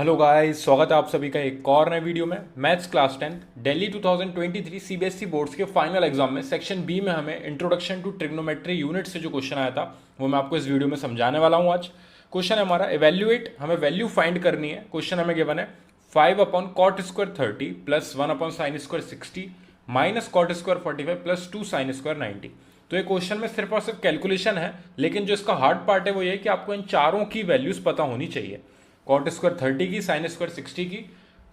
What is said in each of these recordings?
Hello guys, स्वागत है आप सभी का एक और नए वीडियो में। Maths class 10 Delhi 2023 CBSE boards के फाइनल एग्जाम में सेक्शन बी में हमें इंट्रोडक्शन टू ट्रिग्नोमेट्री यूनिट से जो क्वेश्चन आया था वो मैं आपको इस वीडियो में समझाने वाला हूँ आज। क्वेश्चन है हमारा इवेल्युएट, हमें वैल्यू फाइंड करनी है। क्वेश्चन हमें गिवन है 5/cot² 30 plus 1/sin² 60 minus cot² 45 plus 2sin² 90। तो ये क्वेश्चन में सिर्फ और सिर्फ कैलकुलेशन है, लेकिन जो इसका हार्ड पार्ट है वो ये है कि आपको इन चारों की वैल्यूज पता होनी चाहिए। cot² 30 की, sin² 60 की,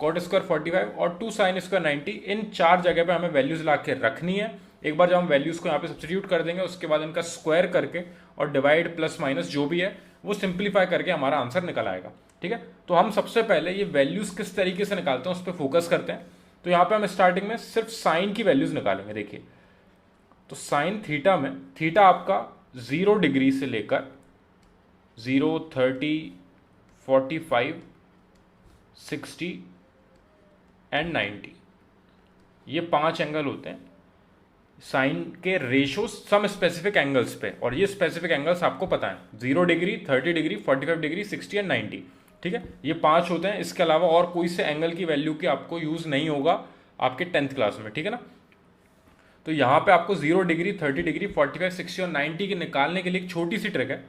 cot² 45 और 2sin² 90, इन चार जगह पे हमें वैल्यूज ला के रखनी है। एक बार जब हम वैल्यूज को यहाँ पे सब्सटीट्यूट कर देंगे उसके बाद इनका स्क्वायर करके और डिवाइड प्लस माइनस जो भी है वो सिंप्लीफाई करके हमारा आंसर निकल आएगा। ठीक है, तो हम सबसे पहले ये वैल्यूज किस तरीके से निकालते हैं उस पर फोकस करते हैं। तो यहाँ पे हम स्टार्टिंग में सिर्फ साइन की वैल्यूज निकालेंगे। देखिए, तो साइन थीटा में थीटा आपका 0 डिग्री से लेकर 0, 30, 45, 60 एंड 90, ये 5 एंगल होते हैं साइन के रेशो सम स्पेसिफिक एंगल्स पे, और ये स्पेसिफिक एंगल्स आपको पता है 0 डिग्री, 30 डिग्री, 45 डिग्री, 60 एंड 90। ठीक है, ये 5 होते हैं। इसके अलावा और कोई से एंगल की वैल्यू की आपको यूज नहीं होगा आपके 10th क्लास में। ठीक है ना, तो यहाँ पे आपको 0 डिग्री, 30 डिग्री, 45, 60 और 90 के निकालने के लिए एक छोटी सी ट्रिक है।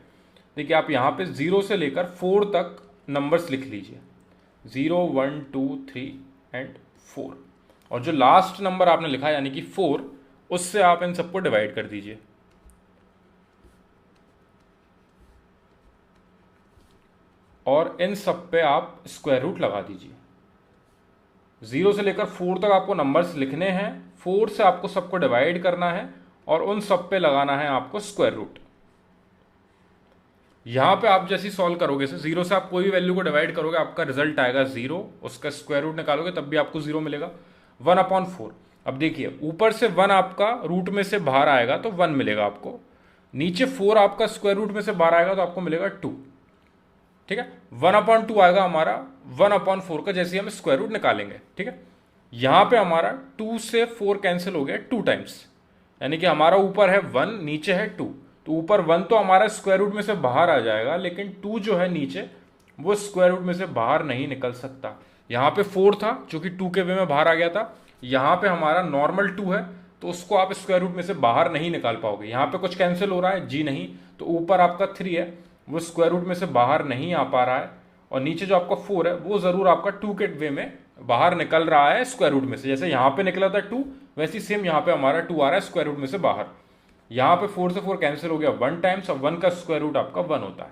देखिए, आप यहाँ पे 0 से लेकर 4 तक नंबर्स लिख लीजिए, 0, 1, 2, 3 एंड 4, और जो लास्ट नंबर आपने लिखा यानी कि 4, उससे आप इन सबको डिवाइड कर दीजिए। और इन सब पे आप स्क्वायर रूट लगा दीजिए। 0 से लेकर 4 तक आपको नंबर्स लिखने हैं, 4 से आपको सबको डिवाइड करना है और उन सब पे लगाना है आपको स्क्वायर रूट। यहां पे आप जैसे सॉल्व करोगे, 0 से आप कोई भी वैल्यू को डिवाइड करोगे आपका रिजल्ट आएगा 0, उसका स्क्वायर रूट निकालोगे तब भी आपको 0 मिलेगा। 1/4, अब देखिए ऊपर से 1 आपका रूट में से बाहर आएगा तो 1 मिलेगा आपको, नीचे 4 आपका स्क्वायर रूट में से बाहर आएगा तो आपको मिलेगा 2। ठीक है, 1/2 आएगा हमारा 1/4 का, जैसे हम स्क्वायर रूट निकालेंगे। ठीक है, यहां पे हमारा 2 से 4 कैंसिल हो गया 2 टाइम्स, यानी कि हमारा ऊपर है 1, नीचे है 2। तो ऊपर 1 तो हमारा स्क्वायर रूट में से बाहर आ जाएगा, लेकिन 2 जो है नीचे वो स्क्वायर रूट में से बाहर नहीं निकल सकता। यहाँ पे 4 था जो कि 2 के वे में बाहर आ गया था, यहाँ पे हमारा नॉर्मल 2 है तो उसको आप स्क्वायर रूट में से बाहर नहीं निकाल पाओगे। यहाँ पे कुछ कैंसिल हो रहा है जी नहीं, तो ऊपर आपका 3 है वो स्क्वायर रूट में से बाहर नहीं आ पा रहा है, और नीचे जो आपका 4 है वो जरूर आपका 2 के वे में बाहर निकल रहा है स्क्वायर रूट में से। जैसे यहाँ पे निकला था 2, वैसे सेम यहाँ पे हमारा 2 आ रहा है स्क्वायर रूट में से बाहर। यहाँ पे 4 से 4 कैंसिल हो गया 1 टाइम्स, अब 1 का स्क्वायर रूट आपका 1 होता है,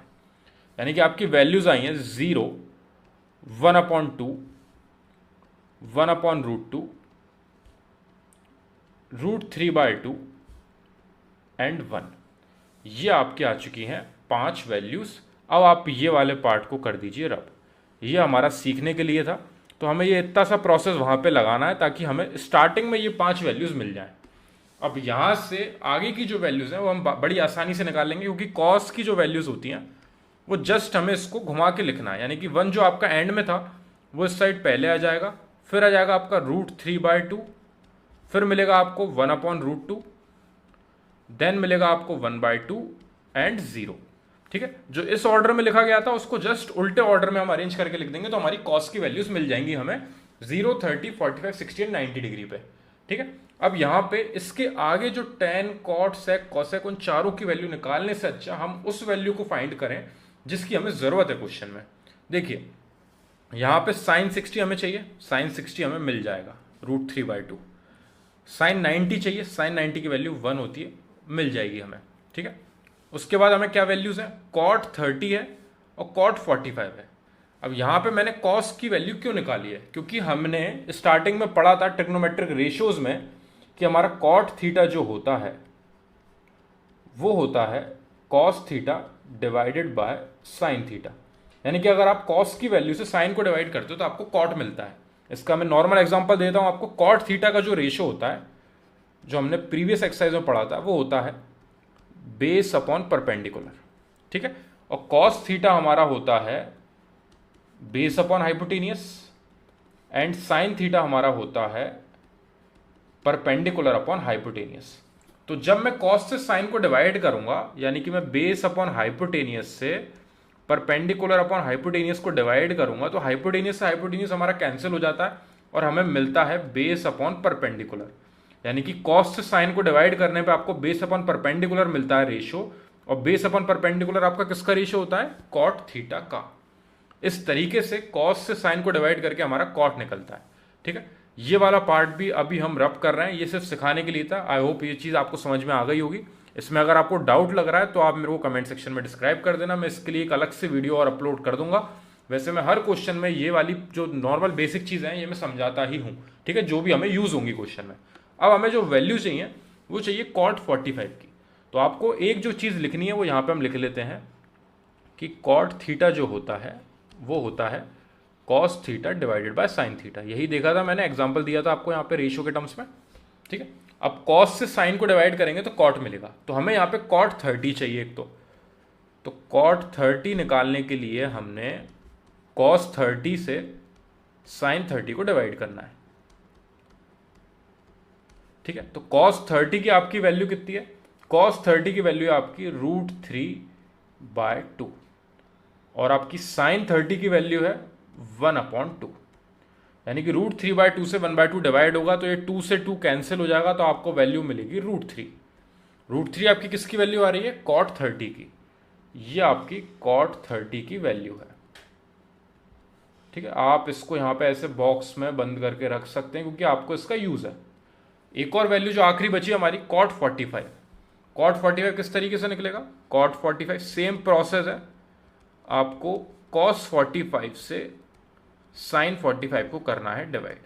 यानी कि आपकी वैल्यूज आई हैं 0, 1/2, 1/√2, √3/2 एंड 1। ये आपकी आ चुकी हैं 5 वैल्यूज। अब आप ये वाले पार्ट को कर दीजिए रब। ये हमारा सीखने के लिए था, तो हमें ये इतना सा प्रोसेस वहां पे लगाना है ताकि हमें स्टार्टिंग में ये 5 वैल्यूज मिल जाए। अब यहां से आगे की जो वैल्यूज हैं वो हम बड़ी आसानी से निकाल लेंगे, क्योंकि कॉस की जो वैल्यूज होती हैं वो जस्ट हमें इसको घुमा के लिखना है, यानी कि 1 जो आपका एंड में था वो इस साइड पहले आ जाएगा, फिर आ जाएगा आपका √3/2, फिर मिलेगा आपको 1/√2, देन मिलेगा आपको 1/2 एंड 0। ठीक है, जो इस ऑर्डर में लिखा गया था उसको जस्ट उल्टे ऑर्डर में हम अरेंज करके लिख देंगे, तो हमारी कॉस की वैल्यूज मिल जाएंगी हमें 0, 30, 45, 60 एंड 90 डिग्री पे। ठीक है, अब यहां पे इसके आगे जो tan, cot, sec, cosec, उन चारों की वैल्यू निकालने से अच्छा हम उस वैल्यू को फाइंड करें जिसकी हमें जरूरत है क्वेश्चन में। देखिए, यहां पे sin 60 हमें चाहिए, sin 60 हमें मिल जाएगा √3/2। sin 90 चाहिए, sin 90 की वैल्यू 1 होती है, मिल जाएगी हमें। ठीक है, उसके बाद हमें क्या वैल्यूज है, cot 30 है और cot 45 है। अब यहां पे मैंने cos की वैल्यू क्यों निकाली है, क्योंकि हमने स्टार्टिंग में पढ़ा था ट्रिग्नोमेट्रिक रेशियोज में कि हमारा cot थीटा जो होता है वो होता है cos theta divided by sin theta, यानी कि अगर आप cos की वैल्यू से sin को डिवाइड करते हो तो आपको cot मिलता है। इसका मैं नॉर्मल एग्जांपल देता हूं आपको। cot थीटा का जो रेशियो होता है, जो हमने प्रीवियस एक्सरसाइज में पढ़ा था, वो होता है बेस अपॉन परपेंडिकुलर। ठीक है, और cos थीटा हमारा होता है base upon hypotenuse, and sin theta हमारा होता है परपेंडिकुलर अपॉन हाइपोटेनियस। तो जब मैं cos से sin को डिवाइड करूंगा, यानी कि मैं बेस अपॉन हाइपोटेनियस से परपेंडिकुलर अपॉन हाइपोटेनियस को डिवाइड करूंगा तो हाइपोटेनियस से हाइपोटेनियस हमारा कैंसिल हो जाता है और हमें मिलता है बेस अपॉन परपेंडिकुलर। यानी कि कॉस से साइन को डिवाइड करने पे आपको बेस अपॉन परपेंडिकुलर मिलता है रेशियो, और बेस अपॉन परपेंडिकुलर आपका किसका रेशियो होता है? कॉट थीटा का। इस तरीके से कॉस से साइन को डिवाइड करके हमारा कॉट निकलता है। ठीक है, ये वाला पार्ट भी अभी हम रब कर रहे हैं, ये सिर्फ सिखाने के लिए था। आई होप ये चीज़ आपको समझ में आ गई होगी। इसमें अगर आपको डाउट लग रहा है तो आप मेरे को कमेंट सेक्शन में डिस्क्राइब कर देना, मैं इसके लिए एक अलग से वीडियो और अपलोड कर दूंगा। वैसे मैं हर क्वेश्चन में ये वाली जो नॉर्मल बेसिक चीज़ें हैं ये मैं समझाता ही हूँ। ठीक है, जो भी हमें यूज़ होंगी क्वेश्चन में। अब हमें जो वैल्यू चाहिए वो चाहिए कॉट 45 की। तो आपको एक जो चीज़ लिखनी है वो यहाँ पे हम लिख लेते हैं कि कॉट थीटा जो होता है वो होता है cos theta divided by sine theta. यही देखा था मैंने, एग्जांपल दिया था आपको यहाँ पे रेशियो के टर्म्स में। ठीक है, अब कॉस से साइन को डिवाइड करेंगे तो कॉट मिलेगा, तो हमें यहाँ पे कॉट 30 चाहिए एक तो कॉट 30 निकालने के लिए हमने कॉस 30 से साइन 30 को डिवाइड करना है। ठीक है, तो कॉस 30 की आपकी वैल्यू कितनी है? कॉस 30 की वैल्यू है आपकी √3/2 और आपकी साइन 30 की वैल्यू है 1/2। यानी कि √3/2 से 1/2 डिवाइड होगा तो ये 2 से 2 कैंसिल हो जाएगा, तो आपको वैल्यू मिलेगी √3। √3 आपकी किसकी वैल्यू आ रही है? कॉट 30 की। ये आपकी कॉट 30 की वैल्यू है। ठीक है, आप इसको यहाँ पे ऐसे बॉक्स में बंद करके रख सकते हैं क्योंकि आपको इसका यूज है। एक और वैल्यू जो आखिरी बची हमारी कॉट 45। कॉट 45 किस तरीके से निकलेगा? कॉट 45 सेम प्रोसेस है, आपको कॉस 45 से साइन 45 को करना है डिवाइड।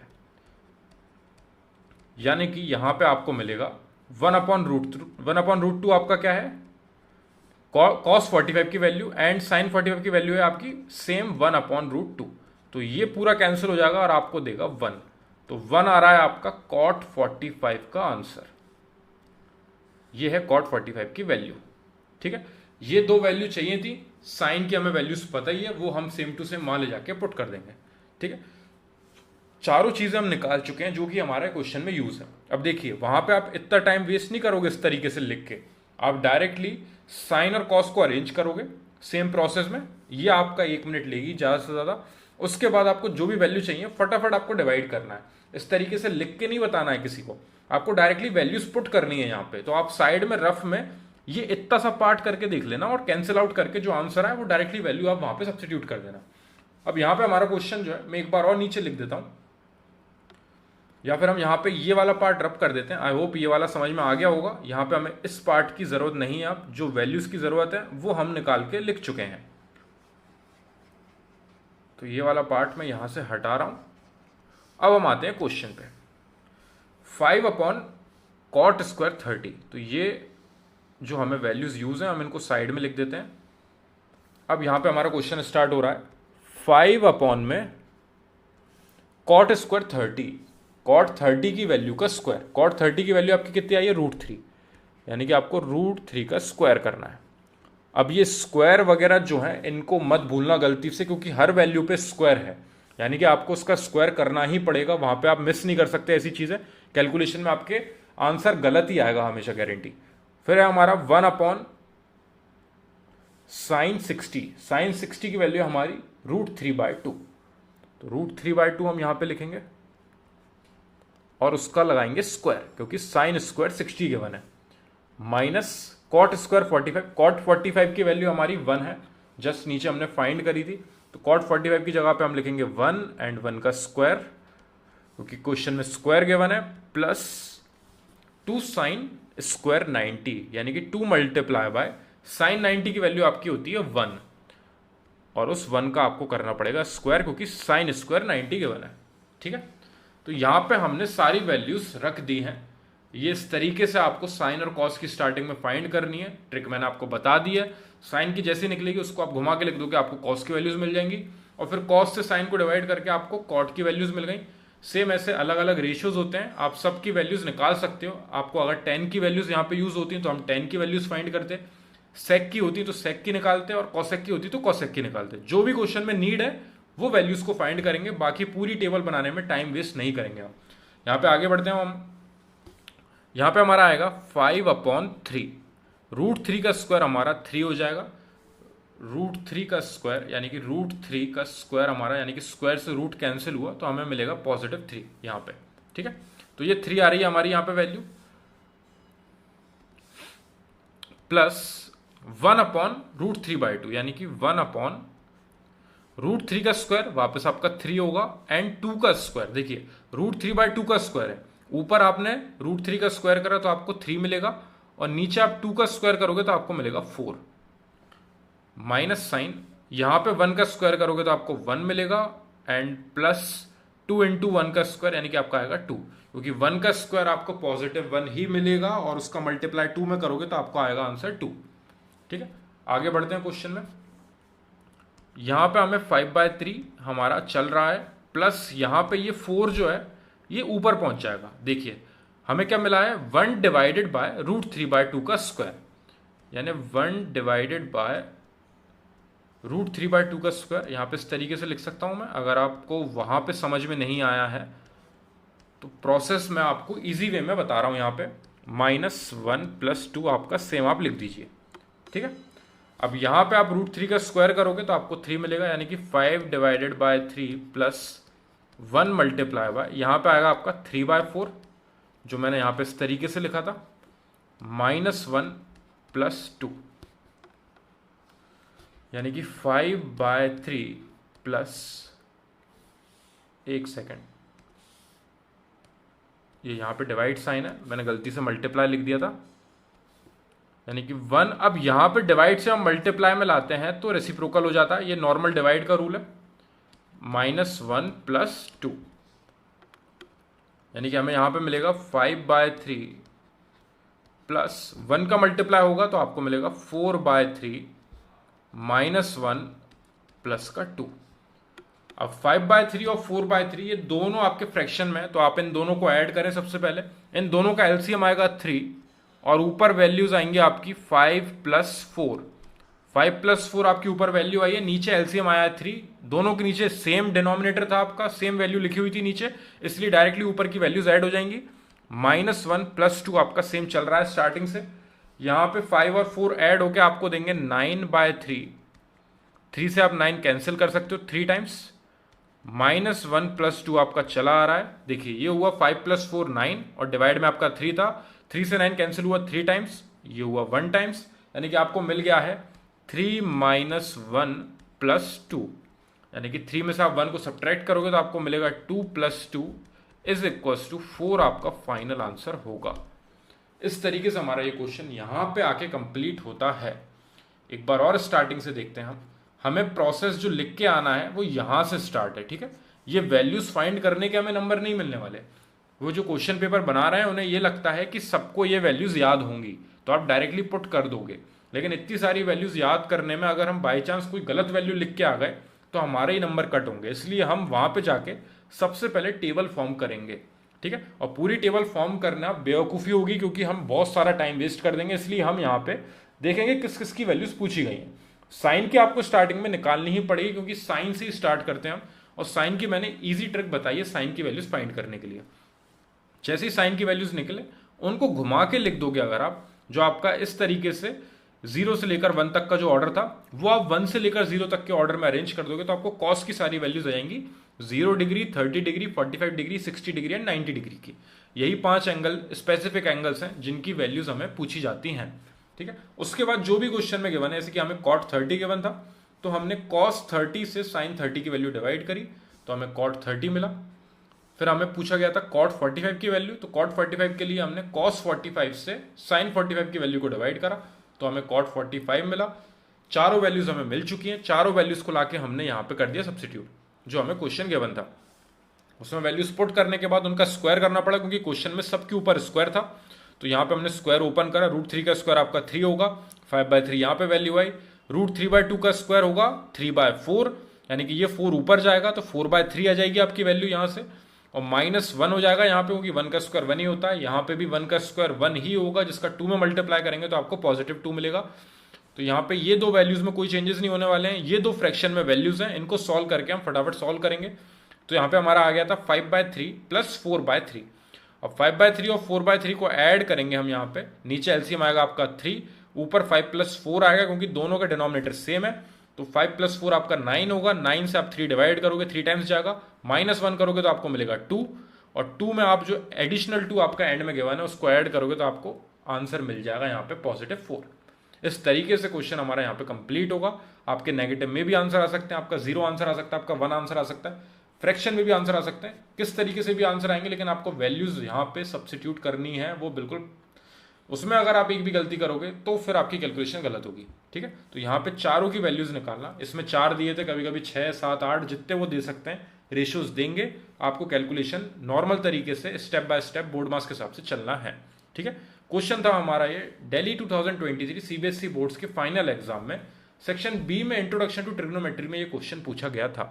यानी कि यहां पे आपको मिलेगा 1/√2 आपका क्या है? कॉस 45 की वैल्यू एंड साइन 45 की वैल्यू है आपकी सेम 1/√2। तो ये पूरा कैंसिल हो जाएगा और आपको देगा 1। तो 1 आ रहा है आपका कॉट 45 का आंसर। ये है कॉट 45 की वैल्यू। ठीक है, ये दो वैल्यू चाहिए थी। साइन की हमें वैल्यूज पता ही है, वो हम सेम टू सेम वहां ले जाके पुट कर देंगे। ठीक है, चारों चीजें हम निकाल चुके हैं जो कि हमारे क्वेश्चन में यूज है। अब देखिए वहां पे आप इतना टाइम वेस्ट नहीं करोगे इस तरीके से लिख के, आप डायरेक्टली साइन और कॉस को अरेंज करोगे सेम प्रोसेस में। ये आपका 1 मिनट लेगी ज्यादा से ज्यादा। उसके बाद आपको जो भी वैल्यू चाहिए फटाफट आपको डिवाइड करना है। इस तरीके से लिख के नहीं बताना है किसी को, आपको डायरेक्टली वैल्यूज पुट करनी है यहाँ पे। तो आप साइड में रफ में ये इतना सा पार्ट करके देख लेना और कैंसिल आउट करके जो आंसर है वो डायरेक्टली वैल्यू आप वहां पे सब्स्टिट्यूट कर देना। अब यहाँ पे हमारा क्वेश्चन जो है मैं एक बार और नीचे लिख देता हूं, या फिर हम यहाँ पे ये वाला पार्ट रब कर देते हैं। आई होप ये वाला समझ में आ गया होगा। यहाँ पे हमें इस पार्ट की जरूरत नहीं है, अब जो वैल्यूज की जरूरत है वो हम निकाल के लिख चुके हैं। तो ये वाला पार्ट मैं यहां से हटा रहा हूं। अब हम आते हैं क्वेश्चन पे। 5/cot² 30। तो ये जो हमें वैल्यूज यूज हैं हम इनको साइड में लिख देते हैं। अब यहां पे हमारा क्वेश्चन स्टार्ट हो रहा है 5 में cot² 30। cot 30 की वैल्यू का स्क्वायर। cot 30 की वैल्यू आपकी कितनी आई है? √3। यानी कि आपको √3 का स्क्वायर करना है। अब ये स्क्वायर वगैरह जो है इनको मत भूलना गलती से, क्योंकि हर वैल्यू पे स्क्वायर है, यानी कि आपको उसका स्क्वायर करना ही पड़ेगा। वहां पे आप मिस नहीं कर सकते ऐसी चीजें। कैलकुलेशन में आपके आंसर गलत ही आएगा हमेशा, गारंटी। फिर है हमारा 1/sin 60। sin 60 की वैल्यू हमारी √3/2। तो √3/2 हम यहां पे लिखेंगे और उसका लगाएंगे स्क्वायर, क्योंकि साइन स्क्वायर 60 के 1 है, माइनस cot² 45। cot 45 की वैल्यू हमारी 1 है, जस्ट नीचे हमने फाइंड करी थी। तो cot 45 की जगह पे हम लिखेंगे 1 एंड 1 का स्क्वायर, क्योंकि क्वेश्चन में स्क्वायर गिवन है, प्लस 2 sin स्क्वायर 90, यानी कि 2 मल्टीप्लाई बाय साइन 90 की वैल्यू आपकी होती है 1, और उस 1 का आपको करना पड़ेगा स्क्वायर, क्योंकि साइन स्क्वायर 90 के 1 है। ठीक है, तो यहां पे हमने सारी वैल्यूज रख दी हैं। ये इस तरीके से आपको साइन और कॉस की स्टार्टिंग में फाइंड करनी है। ट्रिक मैंने आपको बता दी है। साइन की जैसी निकलेगी उसको आप घुमा के लिख दोगे, आपको कॉस की वैल्यूज मिल जाएंगी, और फिर कॉस से साइन को डिवाइड करके आपको कॉट की वैल्यूज मिल गई। सेम ऐसे अलग अलग रेशियोज होते हैं, आप सबकी वैल्यूज निकाल सकते हो। आपको अगर 10 की वैल्यूज यहाँ पे यूज होती हैं तो हम 10 की वैल्यूज फाइंड करते हैं, सेक की होती तो सेक की निकालते हैं, और कॉसेक की होती तो कॉसेक की निकालते हैं। जो भी क्वेश्चन में नीड है वो वैल्यूज को फाइंड करेंगे, बाकी पूरी टेबल बनाने में टाइम वेस्ट नहीं करेंगे हम। यहाँ पे आगे बढ़ते हैं हम। यहाँ पे हमारा आएगा 5/3। √3 का स्क्वायर हमारा 3 हो जाएगा। √3 का स्क्वायर, यानी कि √3 का स्क्वायर हमारा, यानी कि स्क्वायर से रूट कैंसिल हुआ तो हमें मिलेगा +3 यहाँ पे। ठीक है, तो ये 3 आ रही है हमारी यहाँ पे वैल्यू, प्लस 1/√3/2, यानी कि 1/√3 का स्क्वायर वापस आपका 3 होगा, एंड 2 का स्क्वायर। देखिए √3/2 का स्क्वायर है, ऊपर आपने √3 का स्क्वायर करा तो आपको 3 मिलेगा, और नीचे आप 2 का स्क्वायर करोगे तो आपको मिलेगा 4, माइनस साइन, यहां पे 1 का स्क्वायर करोगे तो आपको 1 मिलेगा, एंड प्लस 2 इंटू 1 का स्क्वायर, यानी कि आपका आएगा 2, क्योंकि 1 का स्क्वायर आपको +1 ही मिलेगा, और उसका मल्टीप्लाई 2 में करोगे तो आपको आएगा आंसर 2। ठीक है, आगे बढ़ते हैं क्वेश्चन में। यहां पे हमें 5/3 हमारा चल रहा है, प्लस यहां पे ये 4 जो है ये ऊपर पहुंच जाएगा। देखिए हमें क्या मिला है, 1 डिवाइडेड बाय √3/2 का स्क्वायर, यानी 1 डिवाइडेड बाय √3/2 का स्क्वायर। यहाँ पे इस तरीके से लिख सकता हूँ मैं, अगर आपको वहाँ पे समझ में नहीं आया है तो प्रोसेस मैं आपको इजी वे में बता रहा हूँ। यहाँ पे -1 + 2 आपका सेम आप लिख दीजिए। ठीक है, अब यहाँ पे आप √3 का स्क्वायर करोगे तो आपको 3 मिलेगा, यानी कि 5 divided by 3 plus 1 multiply by, यहाँ पे आएगा आपका 3/4, जो मैंने यहाँ पे इस तरीके से लिखा था, -1 + 2, यानी कि 5/3 प्लस, एक सेकेंड, ये यहाँ पे डिवाइड साइन है, मैंने गलती से मल्टीप्लाई लिख दिया था, यानी कि 1। अब यहाँ पे डिवाइड से हम मल्टीप्लाई में लाते हैं तो रेसिप्रोकल हो जाता है, ये नॉर्मल डिवाइड का रूल है, -1 + 2, यानी कि हमें यहाँ पे मिलेगा 5/3 प्लस 1 का मल्टीप्लाई होगा तो आपको मिलेगा 4/3 -1 प्लस का 2। अब 5/3 और 4/3 ये दोनों आपके फ्रैक्शन में है, तो आप इन दोनों को ऐड करें। सबसे पहले इन दोनों का एलसीएम आएगा 3, और ऊपर वैल्यूज आएंगे आपकी 5 + 4। 5 + 4 आपकी ऊपर वैल्यू आई है, नीचे एलसीएम आया है 3, दोनों के नीचे सेम डिनोमिनेटर था आपका, सेम वैल्यू लिखी हुई थी नीचे, इसलिए डायरेक्टली ऊपर की वैल्यूज ऐड हो जाएंगी। -1 + 2 आपका सेम चल रहा है स्टार्टिंग से, यहाँ पे 5 और 4 ऐड होके आपको देंगे 9/3, 3 से आप 9 कैंसिल कर सकते हो 3 टाइम्स, -1 + 2 आपका चला आ रहा है। देखिए ये हुआ 5 + 4 9, और डिवाइड में आपका 3 था, 3 से 9 कैंसिल हुआ 3 टाइम्स, ये हुआ 1 टाइम्स, यानी कि आपको मिल गया है 3 - 1 + 2, यानी कि 3 में से आप 1 को सब्ट्रैक्ट करोगे तो आपको मिलेगा 2 + 2 = 4, आपका फाइनल आंसर होगा। इस तरीके से हमारा ये क्वेश्चन यहाँ पे आके कंप्लीट होता है। एक बार और स्टार्टिंग से देखते हैं हम, हमें प्रोसेस जो लिख के आना है वो यहाँ से स्टार्ट है। ठीक है, ये वैल्यूज फाइंड करने के हमें नंबर नहीं मिलने वाले, वो जो क्वेश्चन पेपर बना रहे हैं उन्हें ये लगता है कि सबको ये वैल्यूज याद होंगी तो आप डायरेक्टली पुट कर दोगे, लेकिन इतनी सारी वैल्यूज याद करने में अगर हम बाई चांस कोई गलत वैल्यू लिख के आ गए तो हमारे ही नंबर कट होंगे। इसलिए हम वहां पे जाके सबसे पहले टेबल फॉर्म करेंगे। ठीक है, और पूरी टेबल फॉर्म करना बेवकूफ़ी होगी, क्योंकि हम बहुत सारा टाइम वेस्ट कर देंगे, इसलिए हम यहाँ पे देखेंगे किस किस की वैल्यूज पूछी गई हैं। साइन की आपको स्टार्टिंग में निकालनी ही पड़ेगी, क्योंकि साइन से ही स्टार्ट करते हैं हम, और साइन की मैंने इजी ट्रिक बताई है साइन की वैल्यूज फाइंड करने के लिए। जैसे ही साइन की वैल्यूज निकले उनको घुमा के लिख दोगे अगर आप, जो आपका इस तरीके से 0 से लेकर 1 तक का जो ऑर्डर था वो आप 1 से लेकर 0 तक के ऑर्डर में अरेंज कर दोगे तो आपको कॉस की सारी वैल्यूज आ जाएंगी, 0 degree, 30 degree, 45 degree, 60 degree and 90 degree की। यही 5 एंगल स्पेसिफिक एंगल्स हैं जिनकी वैल्यूज हमें पूछी जाती हैं। ठीक है, उसके बाद जो भी क्वेश्चन में गिवन है, जैसे कि हमें cot 30 गिवन था तो हमने cos 30 से sin 30 की वैल्यू डिवाइड करी तो हमें cot 30 मिला। फिर हमें पूछा गया था cot 45 की वैल्यू, तो cot 45 के लिए हमने cos 45 से sin 45 की वैल्यू को डिवाइड करा तो हमें cot 45 मिला। चारों वैल्यूज हमें मिल चुकी हैं, चारों वैल्यूज को लाके हमने यहाँ पे कर दिया सब्स्टिट्यूट, जो हमें क्वेश्चन गिवन था। उसमें वैल्यूज पुट करने के बाद उनका स्क्वायर करना पड़ा, क्योंकि क्वेश्चन में सबके ऊपर स्क्वायर था। तो यहाँ पे हमने स्क्वायर ओपन करा, √3 का स्क्वायर आपका 3 होगा, 5/3 यहाँ पे वैल्यू आई, √3/2 का स्क्वायर होगा 3/4, यानी कि ये 4 ऊपर जाएगा तो 4/3 आ जाएगी आपकी वैल्यू यहाँ से, और -1 हो जाएगा यहाँ पे, क्योंकि 1 का स्क्वायर 1 ही होता है, यहाँ पे भी 1 का स्क्वायर 1 ही होगा, जिसका 2 में मल्टीप्लाई करेंगे तो आपको +2 मिलेगा। तो यहाँ पे ये दो वैल्यूज में कोई चेंजेस नहीं होने वाले हैं, ये दो फ्रैक्शन में वैल्यूज हैं, इनको सॉल्व करके हम फटाफट सॉल्व करेंगे। तो यहाँ पे हमारा आ गया था 5/3 + 4/3। अब 5/3 और 4/3 को ऐड करेंगे हम यहाँ पे, नीचे एलसीएम आएगा आपका 3 ऊपर 5+4 आएगा क्योंकि दोनों का डिनोमिनेटर सेम है, तो 5+4 आपका 9 होगा। 9 से आप 3 डिवाइड करोगे, 3 टाइम्स जाएगा, -1 करोगे तो आपको मिलेगा 2, और 2 में आप जो एडिशनल 2 आपका एंड में गिवन है उसको ऐड करोगे तो आपको आंसर मिल जाएगा यहाँ पे +4। इस तरीके से क्वेश्चन हमारा यहाँ पे कंप्लीट होगा। आपके नेगेटिव में भी आंसर आ सकते हैं, आपका 0 आंसर आ सकता है, आपका 1 आंसर आ सकता है, फ्रैक्शन में भी आंसर आ सकते हैं, किस तरीके से भी आंसर आएंगे, लेकिन आपको वैल्यूज यहाँ पे सब्स्टिट्यूट करनी है वो बिल्कुल। उसमें अगर आप एक भी गलती करोगे तो फिर आपकी कैलकुलेशन गलत होगी, ठीक है। तो यहाँ पे चारों की वैल्यूज निकालना, इसमें 4 दिए थे, कभी कभी 6, 7, 8 जितने वो दे सकते हैं रेशियोज देंगे आपको। कैलकुलेशन नॉर्मल तरीके से step by step board marks के हिसाब से चलना है, ठीक है। क्वेश्चन था हमारा ये दिल्ली 2023 सीबीएसई बोर्ड्स के फाइनल एग्जाम में सेक्शन बी में इंट्रोडक्शन टू ट्रिग्नोमेट्री में ये क्वेश्चन पूछा गया था।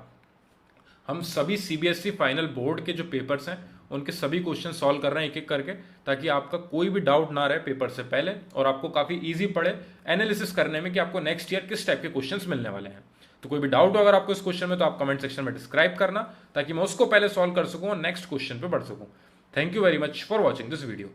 हम सभी सीबीएसई फाइनल बोर्ड के जो पेपर्स हैं उनके सभी क्वेश्चन सॉल्व कर रहे हैं एक एक करके, ताकि आपका कोई भी डाउट ना रहे पेपर से पहले और आपको काफ़ी इजी पड़े एनालिसिस करने में कि आपको नेक्स्ट ईयर किस टाइप के क्वेश्चंस मिलने वाले हैं। तो कोई भी डाउट हो अगर आपको इस क्वेश्चन में तो आप कमेंट सेक्शन में डिस्क्राइब करना, ताकि मैं उसको पहले सॉल्व कर सकूँ और नेक्स्ट क्वेश्चन पर बढ़ सकूँ। Thank you very much for watching this video.